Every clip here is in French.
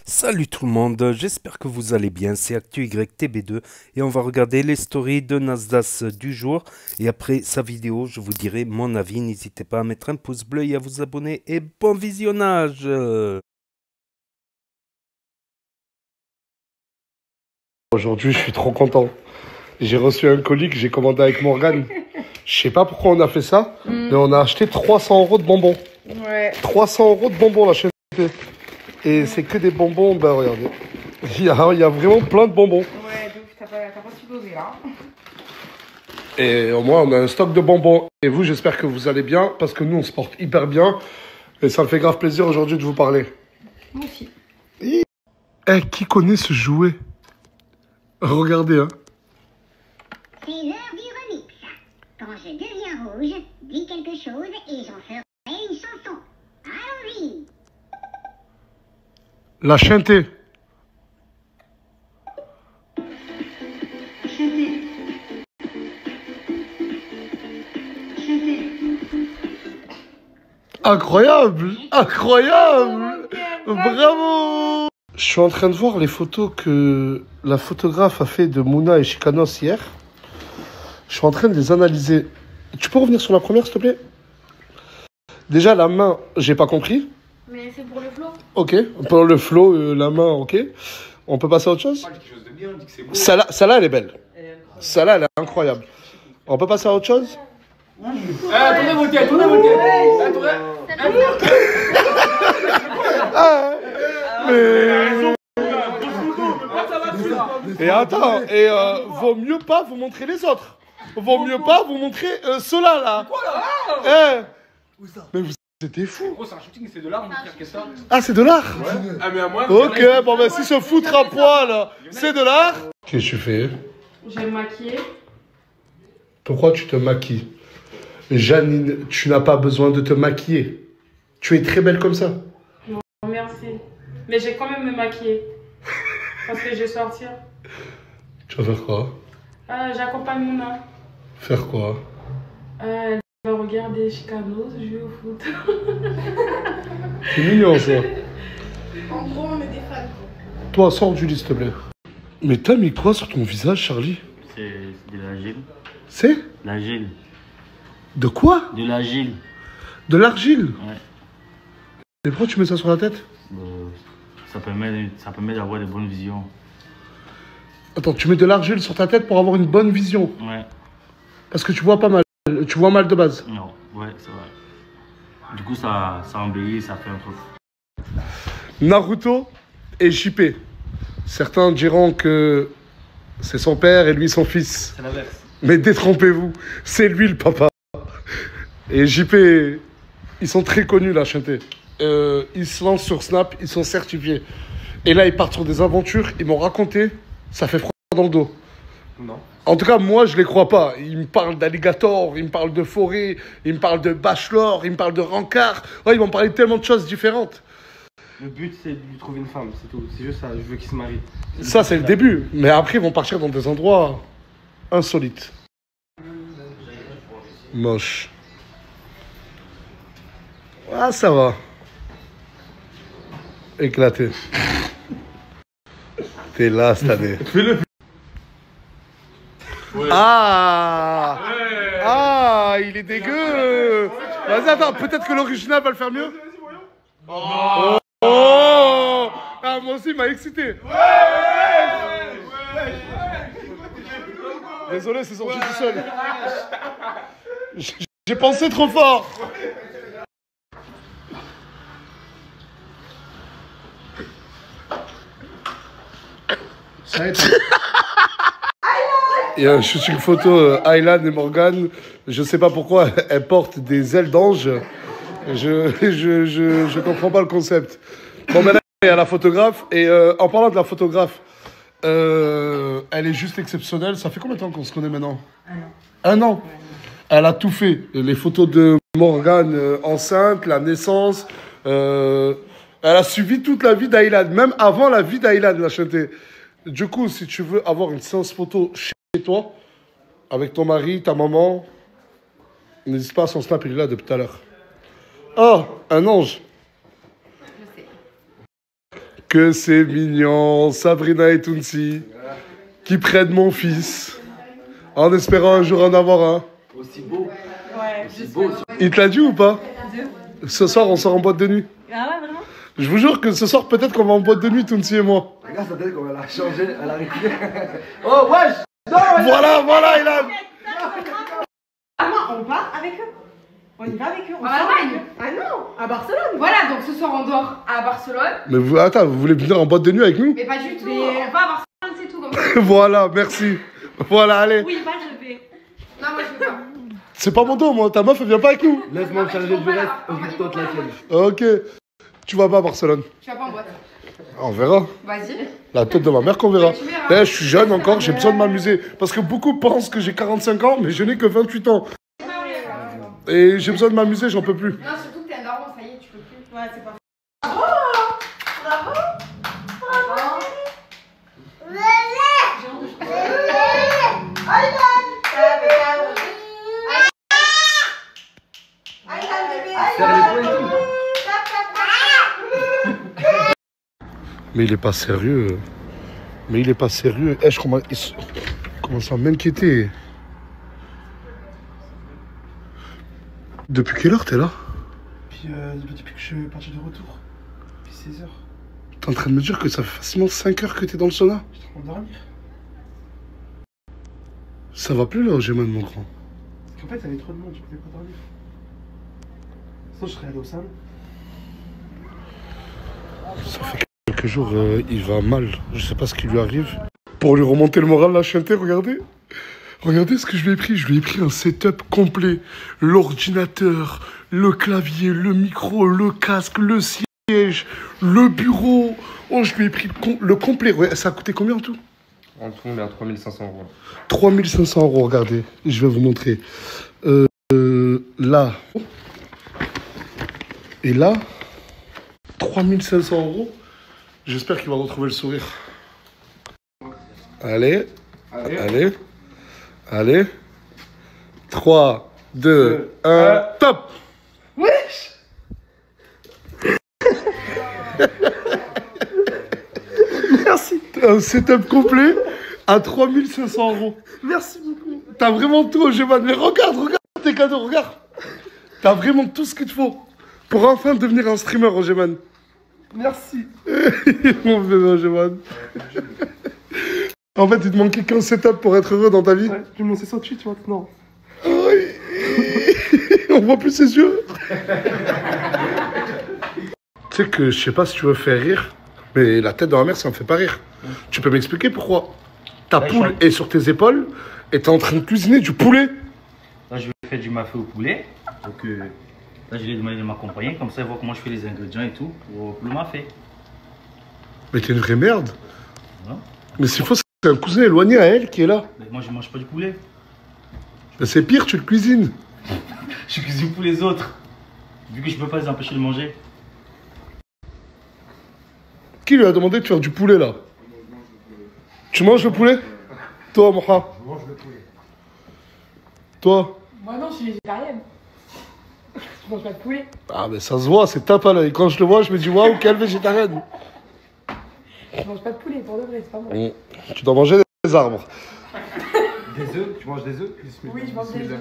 Salut tout le monde, j'espère que vous allez bien, c'est ActuYTB2 et on va regarder les stories de Nasdaq du jour et après sa vidéo je vous dirai mon avis, n'hésitez pas à mettre un pouce bleu et à vous abonner et bon visionnage. Aujourd'hui, je suis trop content. J'ai reçu un colis que j'ai commandé avec Morgane. Je sais pas pourquoi on a fait ça, mais on a acheté 300 € de bonbons. Ouais. 300 € de bonbons, la chaîne. Et c'est que des bonbons, ben regardez. Il y a vraiment plein de bonbons. Ouais, donc t'as pas su doser là. Et au moins, on a un stock de bonbons. Et vous, j'espère que vous allez bien, parce que nous, on se porte hyper bien. Et ça me fait grave plaisir aujourd'hui de vous parler. Moi aussi. Qui connaît ce jouet? Regardez, hein. C'est l'heure du remix. Quand je deviens rouge, dis quelque chose et j'en ferai une chanson. Allons-y. La chanter. Incroyable! Incroyable! Bravo! Je suis en train de voir les photos que la photographe a fait de Mouna et Chikanos hier. Je suis en train de les analyser. Tu peux revenir sur la première, s'il te plaît? Déjà, la main, j'ai pas compris. Mais c'est pour le flow. Ok. Pour le flow, la main, ok. On peut passer à autre chose? Celle-là, elle est belle. Celle-là, elle est incroyable. On peut passer à autre chose? Tournez vos têtes, tournez vos têtes. Mais... Et attends, vaut mieux pas vous montrer les autres. Vaut mieux pas vous montrer ceux-là, là. Mais vous étiez fous. Gros, c'est un shooting, c'est de l'art, mon frère, qu'est-ce que ça? Ah, c'est de l'art? Ah, mais à moi. Ok, bon, ben si se foutre à poil, c'est de l'art. Qu'est-ce que tu fais? J'ai maquillé. Pourquoi tu te maquilles? Janine, tu n'as pas besoin de te maquiller. Tu es très belle comme ça. Non, merci. Mais j'ai quand même me maquiller. Parce que je vais sortir. Tu vas faire quoi? J'accompagne Mouna. Faire quoi? Elle va regarder Chicanos, jouer au foot. C'est mignon, ça. En gros, on est des fans. Toi, sors du lit, s'il te plaît. Mais t'as mis quoi sur ton visage, Charlie? C'est de l'argile. C'est? L'argile. De quoi? De l'argile. De l'argile? Ouais. Et pourquoi tu mets ça sur la tête? Ça permet d'avoir de bonnes visions. Attends, tu mets de l'argile sur ta tête pour avoir une bonne vision. Ouais. Parce que tu vois pas mal. Tu vois mal de base. Non, ouais, c'est vrai. Du coup, ça embellit, ça fait un truc. Naruto et JP. Certains diront que c'est son père et lui son fils. C'est l'inverse. Mais détrompez-vous, c'est lui le papa. Et JP, ils sont très connus là, chanter. Ils se lancent sur Snap, ils sont certifiés. Et là, ils partent sur des aventures, ils m'ont raconté, ça fait froid dans le dos. Non. En tout cas, moi, je les crois pas. Ils me parlent d'alligator, ils me parlent de forêt, ils me parlent de bachelor, ils me parlent de rencard. Ouais, ils m'ont parlé de tellement de choses différentes. Le but, c'est de lui trouver une femme, c'est tout. C'est juste ça, je veux qu'il se marie. Ça, c'est le début. Mais après, ils vont partir dans des endroits insolites. Moche. Ah, ça va. Éclaté. T'es là cette année. Fais-le. Ah! Ah, il est dégueu! Vas-y, attends, peut-être que l'original va le faire mieux. Oh! Oh! Ah, moi aussi, il m'a excité. Désolé, c'est sorti tout seul. J'ai pensé trop fort. Ça aide. Il y a un shooting photo Aylan et Morgane. Je sais pas pourquoi elles portent des ailes d'ange. Je comprends pas le concept. Bon, maintenant, il y a la photographe. Et en parlant de la photographe, elle est juste exceptionnelle. Ça fait combien de temps qu'on se connaît maintenant? Un an. Ouais. Elle a tout fait. Les photos de Morgane enceinte, la naissance. Elle a suivi toute la vie d'Aylan. Même avant la vie d'Aylan, la chanter. Du coup, si tu veux avoir une séance photo chez toi, avec ton mari, ta maman, n'hésite pas, son snap, il est là depuis tout à l'heure. Oh, un ange. Que c'est mignon, Sabrina et Tounsi, qui prennent mon fils, en espérant un jour en avoir un. Aussi beau. Ouais, Aussi beau. Il te l'a dit ou pas? Ce soir, on sort en boîte de nuit. Ah ouais, vraiment? Je vous jure que ce soir, peut-être qu'on va en boîte de nuit, Tounsi et moi. Regarde sa tête, comme elle a changé, elle a reculé. Oh, wesh! Non, Voilà, Ilan. On part avec eux. On y va avec eux. On En sort Allemagne. avec eux. Ah non, à Barcelone. Voilà, donc ce soir on dort à Barcelone. Mais vous, attends, vous voulez venir en boîte de nuit avec nous? Mais pas du tout, Mais- on va à Barcelone, c'est tout comme ça. Voilà, merci. Voilà, allez. Oui, moi je vais. Non, moi je veux pas. C'est pas mon dos, moi. Ta meuf, elle vient pas avec nous. Laisse-moi me charger du reste, occupe-toi de la tienne. Ok. Tu vas pas à Barcelone. Tu vas pas en boîte. On verra. Vas-y. La tête de ma mère qu'on verra. Ouais, tu verras. Eh, je suis jeune encore, j'ai besoin de m'amuser. Parce que beaucoup pensent que j'ai 45 ans, mais je n'ai que 28 ans. Et j'ai besoin de m'amuser, j'en peux plus. Non, surtout que t'es un daron, ça y est, tu peux plus. Ouais, c'est pas. Serre les poings et tout. Mais il est pas sérieux. Mais il est pas sérieux. Eh, je commence à m'inquiéter. Depuis quelle heure t'es là? Puis depuis que je suis parti de retour. Depuis 16h. T'es en train de me dire que ça fait facilement 5 heures que t'es dans le sauna? J'étais en train de dormir. Ça va plus là, Géman, mon grand. Parce qu'en fait, il y avait trop de monde, je pouvais pas dormir. Sinon, je serais allé au salon. Ça fait quelques jours, il va mal. Je sais pas ce qui lui arrive. Pour lui remonter le moral, la chanter, regardez. Regardez ce que je lui ai pris. Je lui ai pris un setup complet. L'ordinateur, le clavier, le micro, le casque, le siège, le bureau. Oh, je lui ai pris le complet. Ouais, ça a coûté combien en tout? En tout, on est à 3500 €. 3500 €, regardez. Je vais vous montrer. Là. Et là. 3500 €. J'espère qu'il va retrouver le sourire. Allez. Allez. Allez. 3, 2, 1, top! Wesh! Merci. Un setup complet à 3500 €. Merci beaucoup. T'as vraiment tout, Géman. Mais regarde tes cadeaux, regarde. T'as vraiment tout ce qu'il te faut pour enfin devenir un streamer, Géman. Merci. Mon bébé, Géman. En fait, il te manquait qu'un setup pour être heureux dans ta vie. Ouais, tu me lances 108 maintenant. Oui. On voit plus ses yeux. Tu sais que je sais pas si tu veux faire rire, mais la tête de ma mère, ça me fait pas rire. Tu peux m'expliquer pourquoi ta poule est sur tes épaules et t'es en train de cuisiner du poulet? Là, je vais faire du mafé au poulet. Donc, là, je lui ai demandé de m'accompagner. Comme ça, il voit comment je fais les ingrédients et tout pour le mafé. Mais t'es une vraie merde. Non. Mais s'il faut, c'est un cousin éloigné à elle qui est là. Mais moi, je mange pas du poulet. Mais c'est pire, tu le cuisines. Je cuisine pour les autres. Vu que je peux pas les empêcher de manger. Qui lui a demandé de faire du poulet là? Tu manges le poulet? Toi, Moha? Je mange le poulet. Toi? Moi non, je suis végétarienne. Je mange pas de poulet. Ah, mais ça se voit, c'est tape à l'œil. Quand je le vois, je me dis waouh, quelle végétarienne. Je mange pas de poulet, pour de vrai, c'est pas moi. Tu dois manger des arbres. Des œufs? Tu manges des œufs? Oui, je mange des œufs.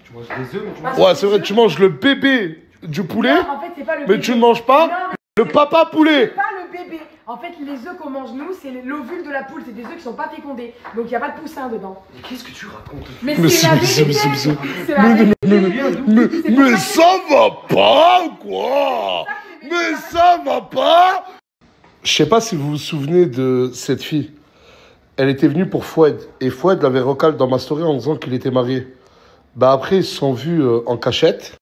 Tu manges des œufs, mais tu manges. Ouais, c'est vrai, tu manges le bébé du poulet, Non, en fait, c'est pas le mais bébé. tu ne manges pas Non, mais le papa poulet. c'est pas le bébé. En fait, les œufs qu'on mange nous, c'est l'ovule de la poule. C'est des œufs qui sont pas fécondés. Donc il n'y a pas de poussin dedans. Qu'est-ce que tu racontes? Mais Mais c'est la c'est- vérité. c'est- C'est la vérité. Mais ça va pas, quoi. Mais ça va pas. Je sais pas si vous vous souvenez de cette fille. Elle était venue pour Foued. Et Foued l'avait recalé dans ma story en disant qu'il était marié. Bah après, ils se sont vus en cachette.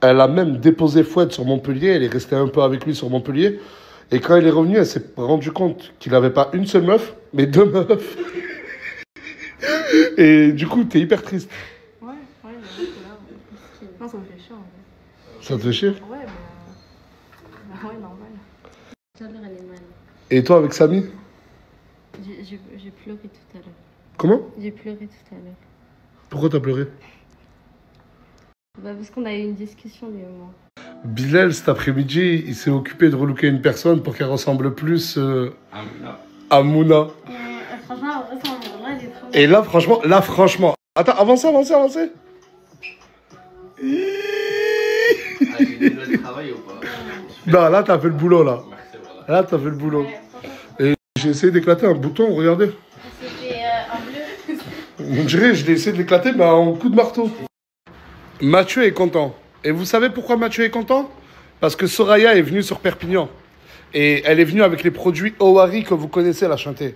Elle a même déposé Foued sur Montpellier. Elle est restée un peu avec lui sur Montpellier. Et quand elle est revenue, elle s'est rendue compte qu'il n'avait pas une seule meuf, mais deux meufs. Et du coup, t'es hyper triste. Ouais, c'est là. Non, ça me fait chier en vrai. Ça te fait chier? Ouais, mais. Bah ouais, normal. Tout à l'heure, elle est mal. Et toi, avec Samy? J'ai pleuré tout à l'heure. Comment? J'ai pleuré tout à l'heure. Pourquoi t'as pleuré? Bah, parce qu'on a eu une discussion, lui et moi. Bilal, cet après-midi, il s'est occupé de relooker une personne pour qu'elle ressemble plus à Mouna. Franchement, en vrai, ça en vrai, il est trop. Et là, franchement. Attends, avancez. Ah, j'ai déjà du travail ou pas? Non, là, t'as fait le boulot, là. Merci, voilà. Là, t'as fait le boulot. Ouais, franchement, Et j'ai essayé d'éclater un bouton, regardez. c'était un bleu. On dirait, je l'ai essayé de l'éclater, mais en coup de marteau. Mathieu est content. Et vous savez pourquoi Mathieu est content? Parce que Soraya est venue sur Perpignan. Et elle est venue avec les produits Owari que vous connaissez à la Chanté.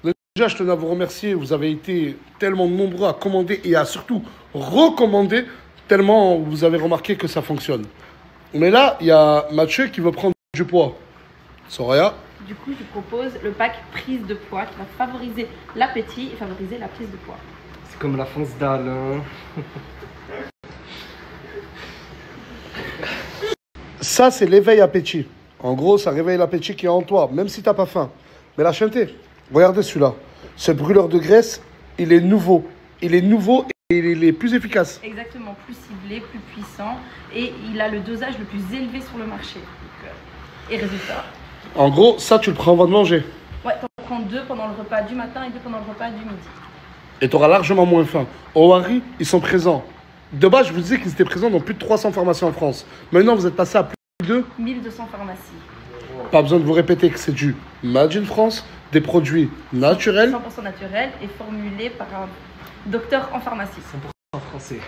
Donc, déjà, je tenais à vous remercier. Vous avez été tellement nombreux à commander et à surtout recommander, tellement vous avez remarqué que ça fonctionne. Mais là, il y a Mathieu qui veut prendre du poids. Soraya? Du coup, je propose le pack prise de poids qui va favoriser l'appétit et favoriser la prise de poids. C'est comme la fonce d'Alain. Ça, c'est l'éveil appétit. En gros, ça réveille l'appétit qui est en toi, même si t'as pas faim. Mais la Chanté, regardez celui-là. Ce brûleur de graisse, il est nouveau. Il est nouveau et il est plus efficace. Exactement, plus ciblé, plus puissant et il a le dosage le plus élevé sur le marché. Donc, et résultat. En gros, ça, tu le prends avant de manger. Ouais, t'en prends 2 pendant le repas du matin et 2 pendant le repas du midi. Et tu auras largement moins faim. Owari, ils sont présents. De base, je vous disais qu'ils étaient présents dans plus de 300 pharmacies en France. Maintenant, vous êtes passé à plus de 1200 pharmacies. Pas besoin de vous répéter que c'est du Made in France, des produits naturels. 100% naturel et formulé par un docteur en pharmacie. 100% français.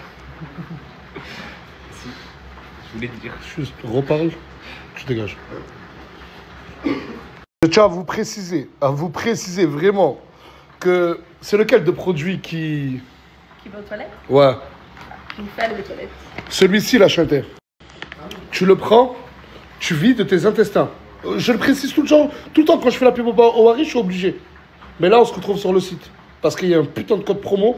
Si, je voulais te dire. Juste, reparle, tu dégages. Je tiens à vous préciser vraiment que c'est lequel de produit qui... Qui va aux toilettes? Ouais. Qui fait aller aux toilettes. Celui-ci, la Chanté. Tu le prends, tu vides tes intestins. Je le précise tout le temps quand je fais la pub au Owari, je suis obligé. Mais là, on se retrouve sur le site. Parce qu'il y a un putain de code promo.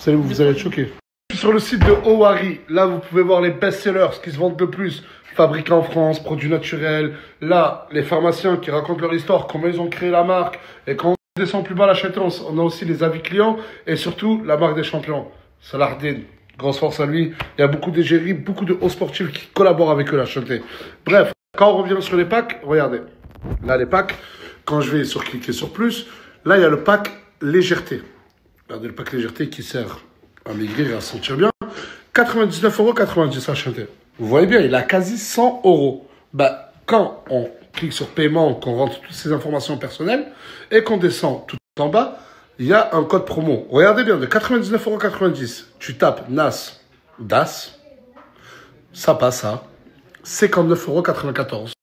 Vous allez être choqués. Sur le site de Owari, là, vous pouvez voir les best-sellers, ce qui se vendent le plus. Fabriqués en France, produits naturels. Là, les pharmaciens qui racontent leur histoire, comment ils ont créé la marque. Et quand on descend plus bas la Chanté, on a aussi les avis clients. Et surtout, la marque des champions. Salardin. Grosse force à lui. Il y a beaucoup d'égéries, beaucoup de hauts sportifs qui collaborent avec eux, la Chanté. Bref, quand on revient sur les packs, regardez. Là, les packs, quand je vais cliquer sur plus, là, il y a le pack légèreté. Regardez le pack légèreté qui sert à maigrir et à se sentir bien. 99,90 € la Chanté. Vous voyez bien, il a quasi 100 €. Bah, quand on clique sur paiement, qu'on rentre toutes ces informations personnelles et qu'on descend tout en bas, il y a un code promo. Regardez bien, de 99,90 €. Tu tapes DAS, ça passe à 59,94 €.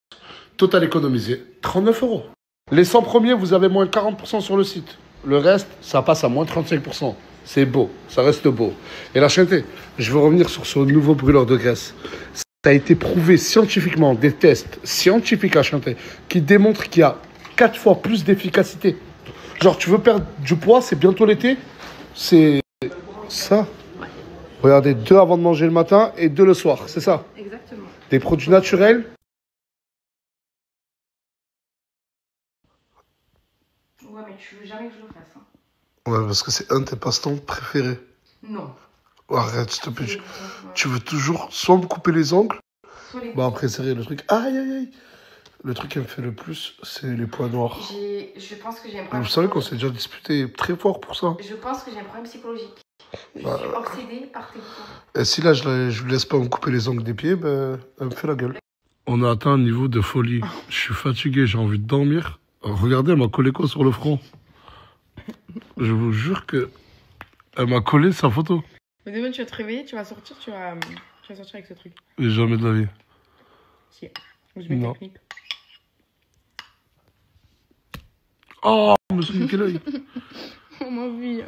Total économisé, 39 €. Les 100 premiers, vous avez moins 40% sur le site. Le reste, ça passe à moins 35%. C'est beau, ça reste beau. Et la Chanté, je veux revenir sur ce nouveau brûleur de graisse. Ça a été prouvé scientifiquement, des tests scientifiques à Chanté, qui démontrent qu'il y a 4 fois plus d'efficacité. Genre, tu veux perdre du poids, c'est bientôt l'été. C'est ça. Regardez, 2 avant de manger le matin et 2 le soir, c'est ça. Exactement. Des produits naturels. Ouais, mais tu veux jamais que je le fasse. Hein. Ouais, parce que c'est un de tes passe-temps préférés. Non. Arrête, s'il te plaît. Tu veux toujours soit me couper les ongles. Bon, après, c'est le truc. Aïe, aïe, aïe. Le truc qui me fait le plus, c'est les points noirs. Je pense que j'ai un problème. Vous savez qu'on s'est déjà disputé très fort pour ça. Je pense que j'ai un problème psychologique. Je suis obsédée par tes points. Et si là, je lui laisse pas me couper les ongles des pieds, ben, elle me fait la gueule. On a atteint un niveau de folie. Je suis fatigué, j'ai envie de dormir. Regardez, elle m'a collé quoi sur le front? Je vous jure que elle m'a collé sa photo. Mais demain, tu vas te réveiller, tu vas sortir, tu vas sortir avec ce truc. Et jamais de la vie. Si. Je mets Non. technique. Oh, je me suis niqué l'œil. Oh, ma vie.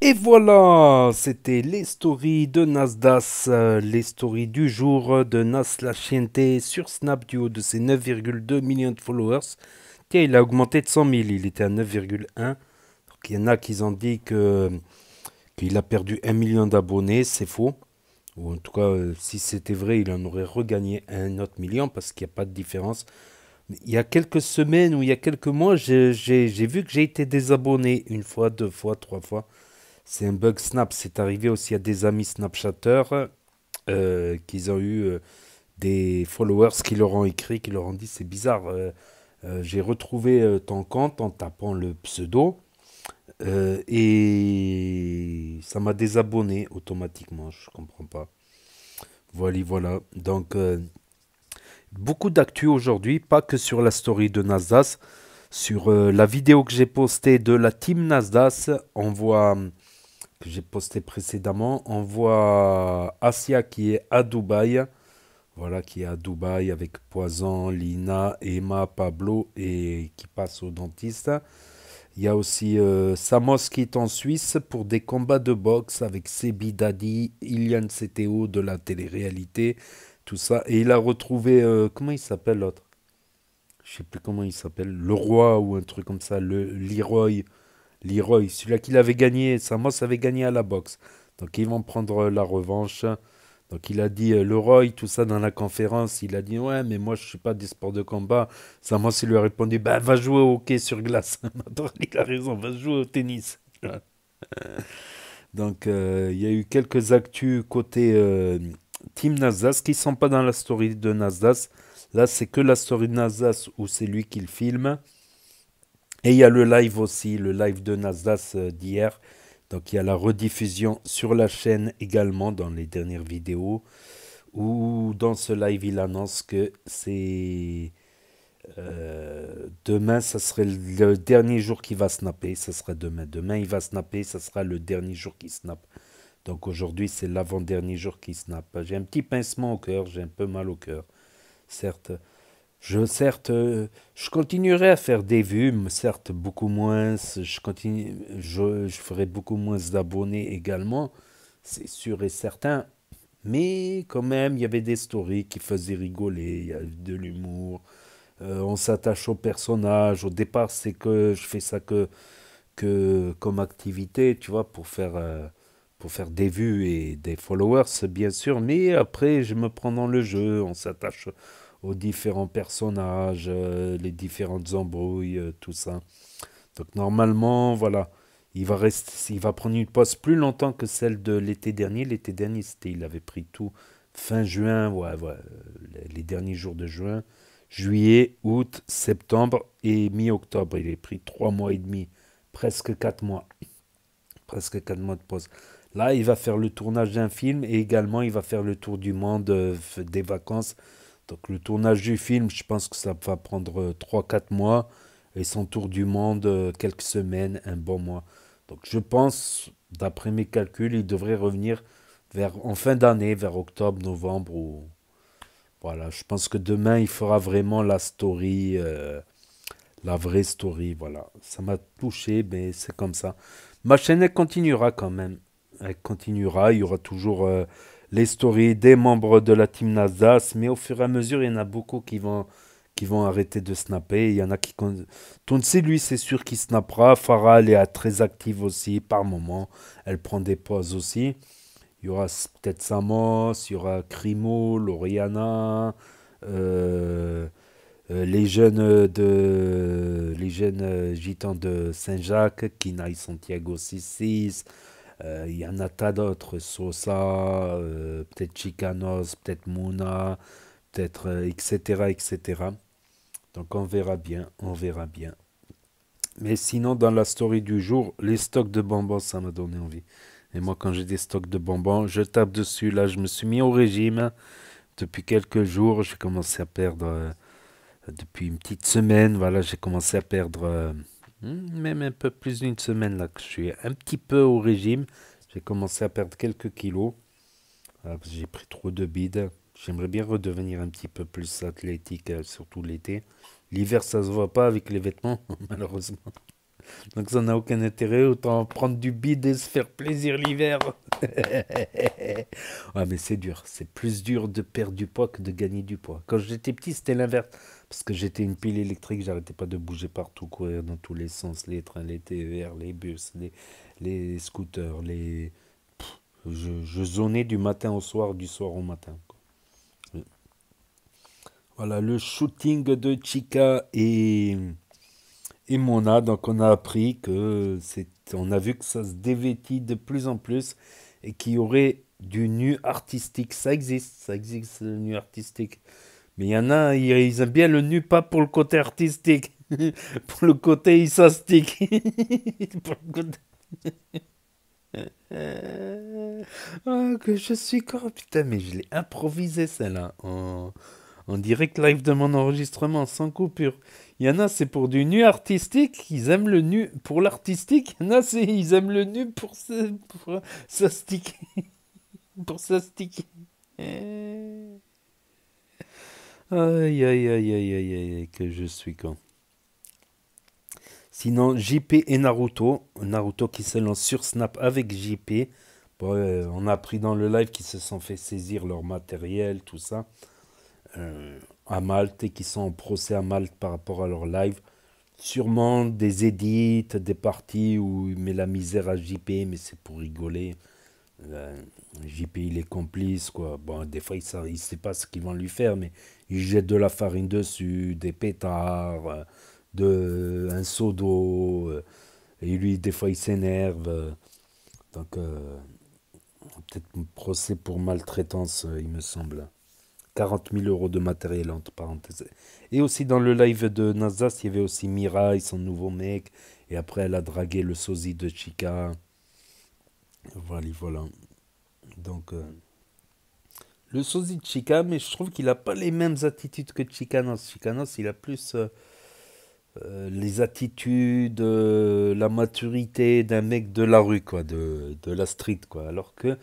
Et voilà, c'était les stories de Nasdas, les stories du jour de Nas la Chiente sur Snap du haut de ses 9,2 millions de followers. Tiens, il a augmenté de 100 000, il était à 9,1. Donc il y en a qui ont dit qu'il a perdu 1 million d'abonnés, c'est faux. Ou en tout cas, si c'était vrai, il en aurait regagné un autre million parce qu'il n'y a pas de différence. Il y a quelques semaines ou il y a quelques mois, j'ai vu que j'ai été désabonné une fois, 2 fois, 3 fois. C'est un bug Snap. C'est arrivé aussi à des amis Snapchatters qu'ils ont eu des followers qui leur ont écrit, qui leur ont dit c'est bizarre, j'ai retrouvé ton compte en tapant le pseudo et ça m'a désabonné automatiquement. Je comprends pas. Voilà, voilà. Donc, beaucoup d'actu aujourd'hui, pas que sur la story de Nasdaq. Sur la vidéo que j'ai postée de la team Nasdaq, on voit, que j'ai posté précédemment, on voit Asia qui est à Dubaï. Voilà, qui est à Dubaï avec Poison, Lina, Emma, Pablo et qui passe au dentiste. Il y a aussi Samos qui est en Suisse pour des combats de boxe avec Sebi Dadi, Ilian CTO de la télé-réalité, tout ça. Et il a retrouvé, comment il s'appelle l'autre? Je sais plus comment il s'appelle, le roi ou un truc comme ça, le Leroy. Leroy, celui-là qu'il avait gagné, Samos avait gagné à la boxe. Donc ils vont prendre la revanche. Donc il a dit, le Roy, tout ça dans la conférence, il a dit, ouais, mais moi je suis pas des sports de combat. Samos, il lui a répondu, bah va jouer au hockey sur glace. Il a raison, va jouer au tennis. Donc il y a eu quelques actus côté Team Nasdaq qui sont pas dans la story de Nasdaq. Là, c'est que la story de Nasdaq où c'est lui qui le filme. Et il y a le live aussi, le live de Nasdaq d'hier. Donc il y a la rediffusion sur la chaîne également dans les dernières vidéos. Où dans ce live, il annonce que c'est demain, ça serait le dernier jour qu'il va snapper. Ça sera demain. Demain, il va snapper, ça sera le dernier jour qu'il snap. Donc aujourd'hui, c'est l'avant-dernier jour qu'il snap. J'ai un petit pincement au cœur, j'ai un peu mal au cœur. Certes, je continuerai à faire des vues, mais certes, beaucoup moins. Je ferai beaucoup moins d'abonnés également, c'est sûr et certain. Mais quand même, il y avait des stories qui faisaient rigoler, il y a de l'humour. On s'attache au personnage. Au départ, c'est que je fais ça que comme activité, tu vois, pour faire des vues et des followers, bien sûr. Mais après, je me prends dans le jeu, on s'attache aux différents personnages, les différentes embrouilles, tout ça. Donc normalement, voilà, il va prendre une pause plus longtemps que celle de l'été dernier. L'été dernier, il avait pris tout fin juin, ouais, ouais, les derniers jours de juin, juillet, août, septembre et mi-octobre. Il a pris 3 mois et demi, presque 4 mois, presque 4 mois de pause. Là, il va faire le tournage d'un film et également il va faire le tour du monde des vacances. Donc le tournage du film, je pense que ça va prendre 3 4 mois et son tour du monde, quelques semaines, un bon mois. Donc je pense, d'après mes calculs, il devrait revenir en fin d'année, vers octobre, novembre. Voilà, je pense que demain, il fera vraiment la story, la vraie story. Voilà, ça m'a touché, mais c'est comme ça. Ma chaîne, elle continuera quand même. Elle continuera, il y aura toujours les stories des membres de la team Nasdaq, mais au fur et à mesure, il y en a beaucoup qui vont arrêter de snapper. Il y en a qui... Tonsi, lui, c'est sûr qu'il snappera. Farah, elle est très active aussi par moment. Elle prend des pauses aussi. Il y aura peut-être Samos, il y aura Crimo, Loriana, les jeunes gitans de Saint-Jacques, Kinaï Santiago 66. Il y en a tas d'autres, Sosa, peut-être Chicanos, peut-être Mouna, peut-être, etc., etc. Donc on verra bien, on verra bien. Mais sinon, dans la story du jour, les stocks de bonbons, ça m'a donné envie. Et moi, quand j'ai des stocks de bonbons, je tape dessus. Là, je me suis mis au régime. Depuis quelques jours, j'ai commencé à perdre, depuis une petite semaine, voilà, j'ai commencé à perdre, même un peu plus d'une semaine, là, que je suis un petit peu au régime. J'ai commencé à perdre quelques kilos. Voilà, parce que j'ai pris trop de bide. J'aimerais bien redevenir un petit peu plus athlétique, surtout l'été. L'hiver, ça se voit pas avec les vêtements, malheureusement. Donc ça n'a aucun intérêt, autant prendre du bide et se faire plaisir l'hiver. Ouais, mais c'est dur. C'est plus dur de perdre du poids que de gagner du poids. Quand j'étais petit, c'était l'inverse. Parce que j'étais une pile électrique, j'arrêtais pas de bouger partout, courir dans tous les sens. Les trains, les TER, les bus, les scooters, je zonais du matin au soir, du soir au matin, quoi. Voilà, le shooting de Chica et Mona. Donc on a appris que On a vu que ça se dévêtit de plus en plus et qu'il y aurait du nu artistique. Ça existe le nu artistique. Mais il y en a, ils aiment bien le nu, pas pour le côté artistique, pour le côté isastique. Pour le côté... Ah, que je suis con, putain, mais je l'ai improvisé celle-là, en direct live de mon enregistrement, sans coupure. Il y en a, c'est pour du nu artistique, ils aiment le nu pour l'artistique. Il y en a, ils aiment le nu pour ça stick. Pour ça stick. Aïe, aïe, aïe, aïe, aïe, aïe, que je suis con. Sinon, JP et Naruto. Naruto qui se lance sur Snap avec JP. Bon, on a appris dans le live qu'ils se sont fait saisir leur matériel, tout ça. À Malte et qui sont en procès à Malte par rapport à leur live. Sûrement des edits, des parties où il met la misère à JP, mais c'est pour rigoler. JP il est complice, quoi. Bon, des fois il sait pas ce qu'ils vont lui faire, mais il jette de la farine dessus, des pétards, un seau d'eau, et lui des fois il s'énerve. Donc peut-être un procès pour maltraitance, il me semble. 40 000 € de matériel, entre parenthèses. Et aussi dans le live de Nasdaq, il y avait aussi Mirai, son nouveau mec. Et après, elle a dragué le sosie de Chica. Voilà, voilà. Donc, le sosie de Chica, mais je trouve qu'il n'a pas les mêmes attitudes que Chicanos. Chicanos, il a plus les attitudes, la maturité d'un mec de la rue, quoi, de la street, quoi. Alors que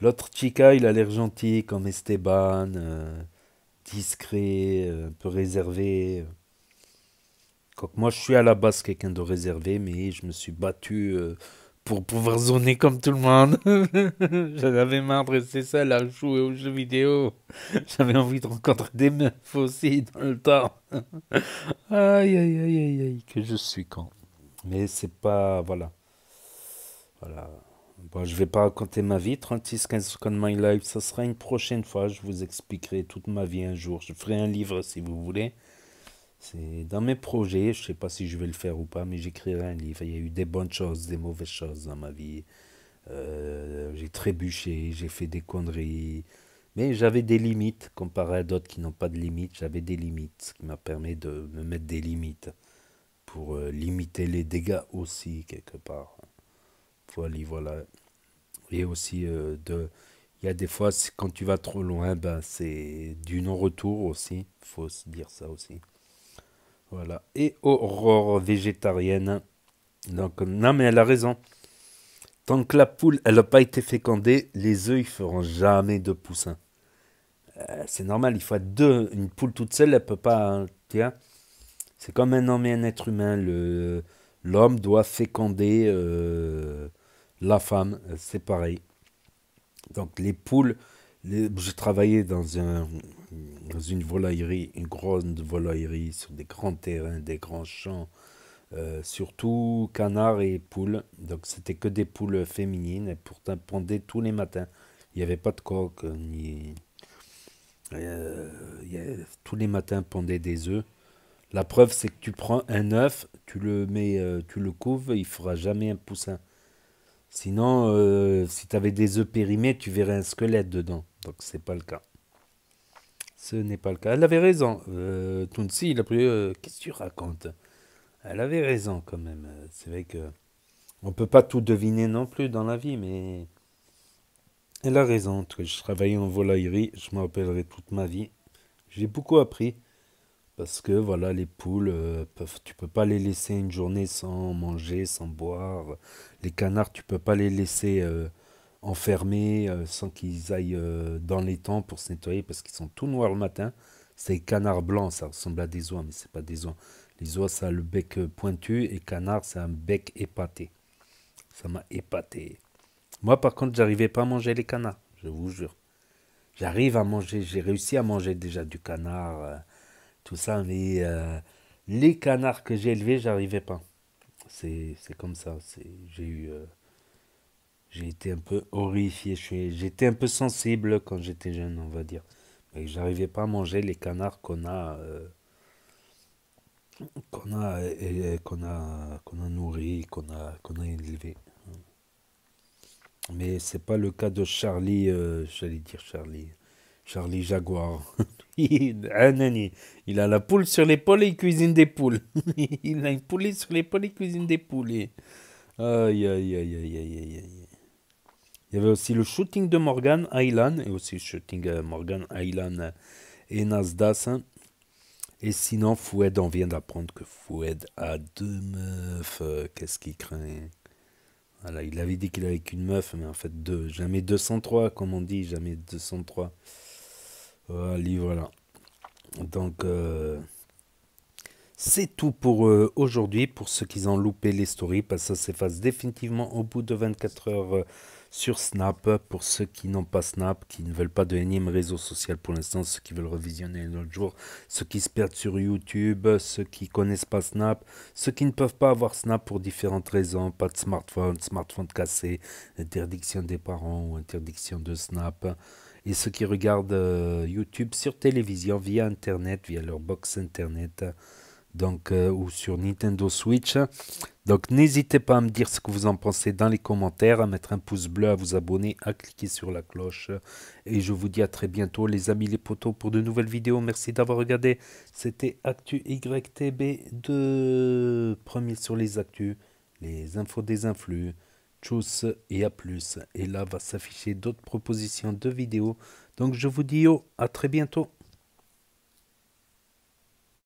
l'autre Chica, il a l'air gentil comme Esteban, discret, un peu réservé. Quoique moi, je suis à la base quelqu'un de réservé, mais je me suis battu pour pouvoir zoner comme tout le monde. J'en avais marre de rester seul à jouer aux jeux vidéo. J'avais envie de rencontrer des meufs aussi dans le temps. Aïe, aïe, aïe, aïe, aïe, que je suis con. Mais c'est pas... Voilà. Voilà. Bon, je vais pas raconter ma vie, 36-15 secondes my life, ça sera une prochaine fois, je vous expliquerai toute ma vie un jour, je ferai un livre si vous voulez, c'est dans mes projets, je sais pas si je vais le faire ou pas, mais j'écrirai un livre, il y a eu des bonnes choses, des mauvaises choses dans ma vie, j'ai trébuché, j'ai fait des conneries, mais j'avais des limites, comparé à d'autres qui n'ont pas de limites, j'avais des limites, ce qui m'a permis de me mettre des limites, pour limiter les dégâts aussi, quelque part. Voilà, voilà. Et aussi, il y a des fois, quand tu vas trop loin, ben, c'est du non-retour aussi. Il faut se dire ça aussi. Voilà. Et aurore végétarienne. Donc, non, mais elle a raison. Tant que la poule, elle n'a pas été fécondée, les œufs, ils feront jamais de poussins. C'est normal, il faut être deux. Une poule toute seule, elle peut pas... Hein, tiens, c'est comme un homme et un être humain. L'homme doit féconder... la femme, c'est pareil. Donc les poules, je travaillais dans une volaillerie, une grande volaillerie, sur des grands terrains, des grands champs, surtout canards et poules. Donc c'était que des poules féminines, et pourtant pondaient tous les matins. Il n'y avait pas de coq, ni... tous les matins pondaient des œufs. La preuve, c'est que tu prends un œuf, tu le mets, tu le couves, il fera jamais un poussin. Sinon, si tu avais des œufs périmés, tu verrais un squelette dedans. Donc, c'est pas le cas. Ce n'est pas le cas. Elle avait raison. Tounsi, il a pris... Qu'est-ce que tu racontes? Elle avait raison, quand même. C'est vrai que... On peut pas tout deviner non plus dans la vie, mais... Elle a raison. En tout cas, je travaillais en volaillerie. Je me rappellerai toute ma vie. J'ai beaucoup appris. Parce que, voilà, les poules, tu peux pas les laisser une journée sans manger, sans boire. Les canards, tu peux pas les laisser enfermés sans qu'ils aillent dans les temps pour se nettoyer parce qu'ils sont tout noirs le matin. C'est canard blanc, ça ressemble à des oies, mais c'est pas des oies. Les oies, ça a le bec pointu et canard, c'est un bec épaté. Ça m'a épaté. Moi, par contre, j'arrivais pas à manger les canards, je vous jure. J'arrive à manger, j'ai réussi à manger déjà du canard... tout ça, mais les canards que j'ai élevés, j'arrivais pas. C'est comme ça. J'ai été un peu horrifié. J'étais un peu sensible quand j'étais jeune, on va dire. Mais j'arrivais pas à manger les canards qu'on a qu'on a nourri, qu'on a élevé. Mais c'est pas le cas de Charlie, j'allais dire Charlie Jaguar. Il a la poule sur l'épaule et il cuisine des poules. Il a une poulet sur l'épaule et il cuisine des poulets. Aïe, aïe, aïe, aïe, aïe, aïe, aïe. Il y avait aussi le shooting de Morgan Island et aussi le shooting Morgan Island et Nasdaq. Hein. Et sinon, Foued, on vient d'apprendre que Foued a 2 meufs. Qu'est-ce qu'il craint? Voilà, il avait dit qu'il avait qu'une meuf, mais en fait 2. Jamais 203, comme on dit, jamais 203. Voilà. Donc, c'est tout pour aujourd'hui, pour ceux qui ont loupé les stories, parce que ça s'efface définitivement au bout de 24 heures sur Snap. Pour ceux qui n'ont pas Snap, qui ne veulent pas de énième réseau social pour l'instant, ceux qui veulent revisionner l'autre jour, ceux qui se perdent sur YouTube, ceux qui connaissent pas Snap, ceux qui ne peuvent pas avoir Snap pour différentes raisons, pas de smartphone cassé, interdiction des parents ou interdiction de Snap. Et ceux qui regardent YouTube sur télévision, via Internet, via leur box Internet, donc, ou sur Nintendo Switch. Donc n'hésitez pas à me dire ce que vous en pensez dans les commentaires, à mettre un pouce bleu, à vous abonner, à cliquer sur la cloche. Et je vous dis à très bientôt les amis les potos pour de nouvelles vidéos. Merci d'avoir regardé. C'était Actu YTB de premier sur les actus, les infos des influx. Tchuss et à plus. Et là va s'afficher d'autres propositions de vidéos. Donc je vous dis à très bientôt.